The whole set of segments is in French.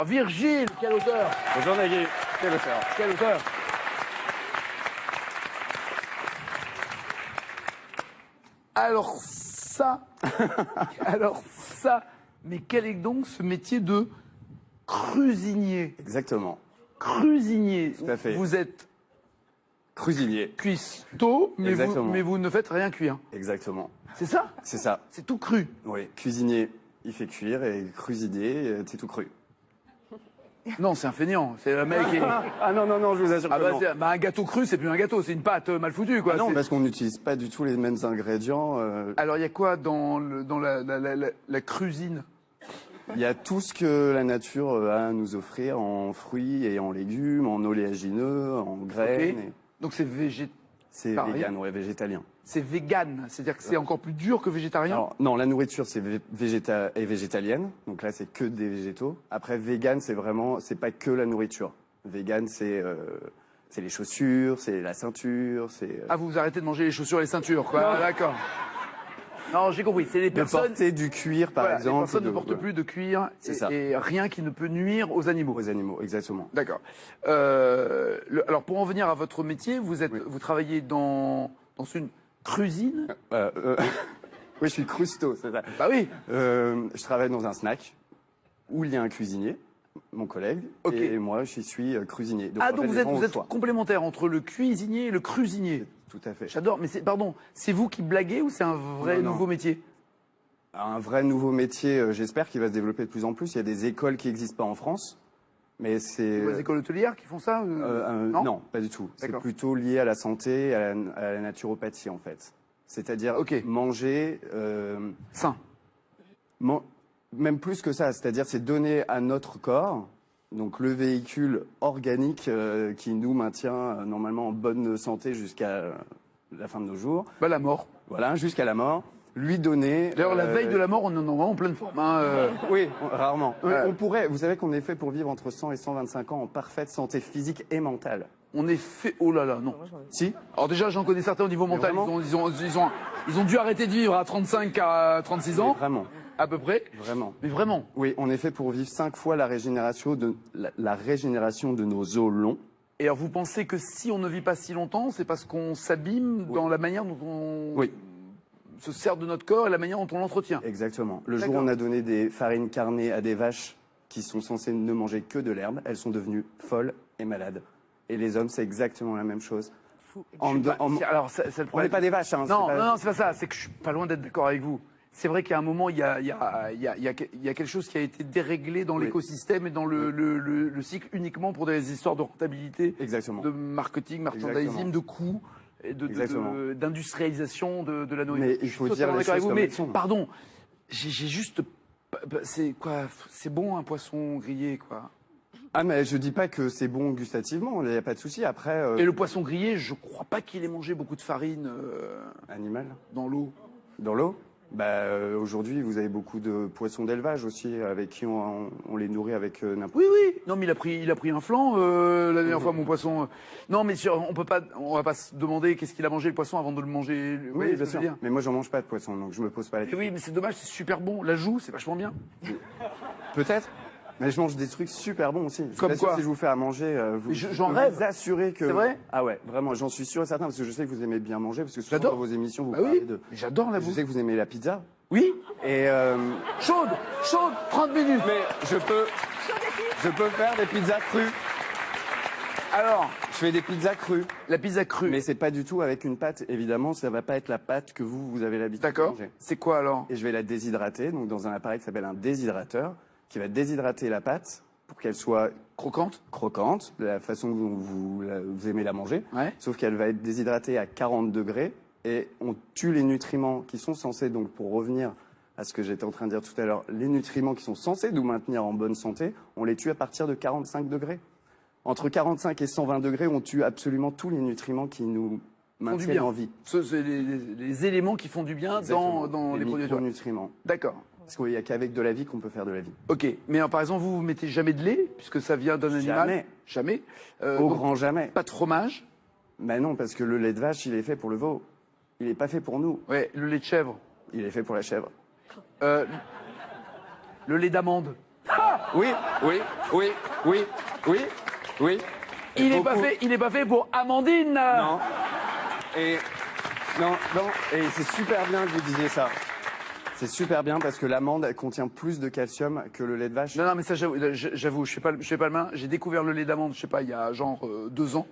Virgile, quel auteur! Bonjour Nagui, quel auteur? Quel auteur! Alors ça, mais quel est donc ce métier de cuisinier? Exactement. Cuisinier. Tout à fait. Vous êtes Cuisinier. cuistot, Exactement. mais vous ne faites rien cuire. Exactement. C'est ça? C'est ça. C'est tout cru. Oui. Cuisinier, il fait cuire et cuisinier, c'est tout cru. Non, c'est un feignant. C'est le mec qui est... Ah non, non, non, je vous assure Ah que bah, non. un gâteau cru, c'est plus un gâteau, c'est une pâte mal foutue, quoi. Ah non, C'est- parce qu'on n'utilise pas du tout les mêmes ingrédients. Alors, il y a quoi dans la cuisine? Il y a tout ce que la nature a à nous offrir en fruits et en légumes, en oléagineux, en graines. Ok. et- Donc, C'est Pareil. vegan, ouais, végétalien. c'est vegan. C'est-à-dire que c'est encore plus dur que végétarien? Alors, non, la nourriture, c'est végétalienne. Donc là, c'est que des végétaux. Après, vegan, c'est pas que la nourriture. Vegan, c'est les chaussures, c'est la ceinture, c'est Ah, vous arrêtez de manger les chaussures et les ceintures, quoi. Ah, d'accord. Non, j'ai compris. C'est les de personnes... porter du cuir, par Voilà, exemple. les personnes ne de- portent plus de cuir C'est et, ça. et rien qui ne peut nuire aux animaux. Aux animaux, exactement. D'accord. Alors, pour en venir à votre métier, vous travaillez dans une cuisine? Oui, je suis crusto, c'est ça. Bah oui. Je travaille dans un snack où il y a un cuisinier, mon collègue, Ok. et moi, je suis cuisinier. Ah, en donc fait, vous les êtes, gens ont vous le êtes choix. complémentaire entre le cuisinier et le cuisinier. Tout à fait. J'adore, mais pardon, c'est vous qui blaguez ou c'est un vrai Non, non. nouveau métier? Un vrai nouveau métier, j'espère qu'il va se développer de plus en plus. Il y a des écoles qui n'existent pas en France, mais c'est... Les écoles hôtelières qui font ça? non, pas du tout. C'est D'accord. plutôt lié à la santé, à la naturopathie, en fait. C'est-à-dire Ok. manger... Sain. Même plus que ça, c'est-à-dire c'est donner à notre corps, donc le véhicule organique qui nous maintient normalement en bonne santé jusqu'à la fin de nos jours, Bah, la mort. voilà, jusqu'à la mort, lui donner... D'ailleurs, la veille de la mort, on en est vraiment en pleine forme. Hein, Oui, rarement. Ouais. On pourrait, vous savez qu'on est fait pour vivre entre 100 et 125 ans en parfaite santé physique et mentale. On est fait... Oh là là, non. Si? Alors déjà, j'en connais certains au niveau mental. vraiment Ils ont dû arrêter de vivre à 35 à 36 ans, Vraiment, à peu près. vraiment. Mais vraiment. Oui, on est fait pour vivre 5 fois la régénération de nos os longs. Et alors, vous pensez que si on ne vit pas si longtemps, c'est parce qu'on s'abîme dans la manière dont on Oui. se sert de notre corps et la manière dont on l'entretient? Exactement. Le jour où D'accord. on a donné des farines carnées à des vaches qui sont censées ne manger que de l'herbe, elles sont devenues folles et malades. Et les hommes, c'est exactement la même chose. Alors, c'est le On n'est problème. pas des vaches, hein. Non, c'est pas- non, c'est pas ça. C'est que je suis pas loin d'être d'accord avec vous. C'est vrai qu'à un moment, il y a quelque chose qui a été déréglé dans Oui. l'écosystème et dans le cycle uniquement pour des histoires de rentabilité, Exactement. de marketing, merchandising, Exactement. de coûts et Exactement. d'industrialisation de la nourriture. Mais il Je faut suis dire totalement les d'accord avec choses vous. comme Mais elles sont. pardon, j'ai juste, c'est quoi? C'est bon un poisson grillé, quoi. Ah, mais je dis pas que c'est bon gustativement, il n'y a pas de souci. Après, Et le poisson grillé, je crois pas qu'il ait mangé beaucoup de farine animal, dans l'eau. dans l'eau. Aujourd'hui, vous avez beaucoup de poissons d'élevage aussi, avec qui on les nourrit avec n'importe. Oui, oui. Non, mais il a pris un flanc la dernière fois, mon poisson. Non, mais on va pas se demander qu'est-ce qu'il a mangé le poisson avant de le manger. Vous voyez Oui, ce bien que je veux sûr. dire? Mais moi, j'en mange pas de poisson, donc je me pose pas la Et question. oui, mais c'est dommage, c'est super bon. La joue, c'est vachement bien. Peut-être. Mais je mange des trucs super bons aussi. Je Comme vous assure, quoi si je vous fais à manger, Mais j'en peux rêve. vous assurer que. C'est vrai? Ah ouais, vraiment, j'en suis sûr et certain, parce que je sais que vous aimez bien manger, parce que souvent J'adore. dans vos émissions, vous Bah parlez oui, de. mais j'adore la Je bouffe. sais que vous aimez la pizza. Oui, Et chaude, 30 minutes. mais je peux faire des pizzas crues. Alors, Je fais des pizzas crues. la pizza crue. Mais c'est pas du tout avec une pâte, évidemment, ça va pas être la pâte que vous avez l'habitude de D'accord. manger. C'est quoi alors? Et je vais la déshydrater, donc dans un appareil qui s'appelle un déshydrateur, qui va déshydrater la pâte pour qu'elle soit Croquante? croquante, de la façon dont vous aimez la manger. Ouais. Sauf qu'elle va être déshydratée à 40 degrés et on tue les nutriments qui sont censés, donc pour revenir à ce que j'étais en train de dire tout à l'heure, les nutriments qui sont censés nous maintenir en bonne santé, on les tue à partir de 45 degrés. Entre 45 et 120 degrés, on tue absolument tous les nutriments qui nous maintiennent bien. en vie. C'est les éléments qui font du bien Exactement. dans les produits naturels. micronutriments. D'accord. Parce qu'il n'y a qu'avec de la vie qu'on peut faire de la vie. Ok, mais par exemple, vous mettez jamais de lait, puisque ça vient d'un animal. Jamais. Jamais. Au Donc, grand jamais. pas de fromage. Mais non, parce que le lait de vache, il est fait pour le veau. Il n'est pas fait pour nous. Ouais, le lait de chèvre. Il est fait pour la chèvre. Le lait d'amande. Ah, Oui, oui, oui, oui, oui, oui. Il n'est pas fait pour Amandine. Non. Et non, et c'est super bien que vous disiez ça. C'est super bien parce que l'amande elle contient plus de calcium que le lait de vache. Non, mais ça, j'avoue, je fais pas le main. J'ai découvert le lait d'amande, je sais pas, il y a genre 2 ans.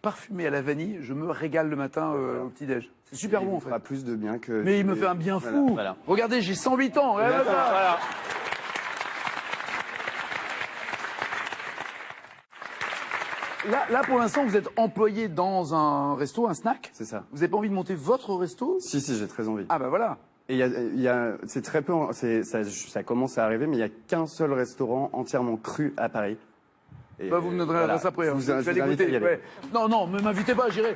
Parfumé à la vanille, je me régale le matin au petit-déj. C'est super Il bon, vous en fait. fera plus de bien que. Mais il me fait un bien fou. Voilà. Regardez, j'ai 108 ans. Regardez ça. Voilà. Là, pour l'instant, vous êtes employé dans un resto, un snack. C'est ça. Vous n'avez pas envie de monter votre resto? Si, j'ai très envie. Ah bah voilà. Et c'est très peu, ça commence à arriver, mais il n'y a qu'un seul restaurant entièrement cru à Paris. Et Bah, vous me donnerez l'adresse après. Hein. Je vous Je vais invite à y l'écouter. aller. Ouais. Non, ne m'invitez pas, j'irai.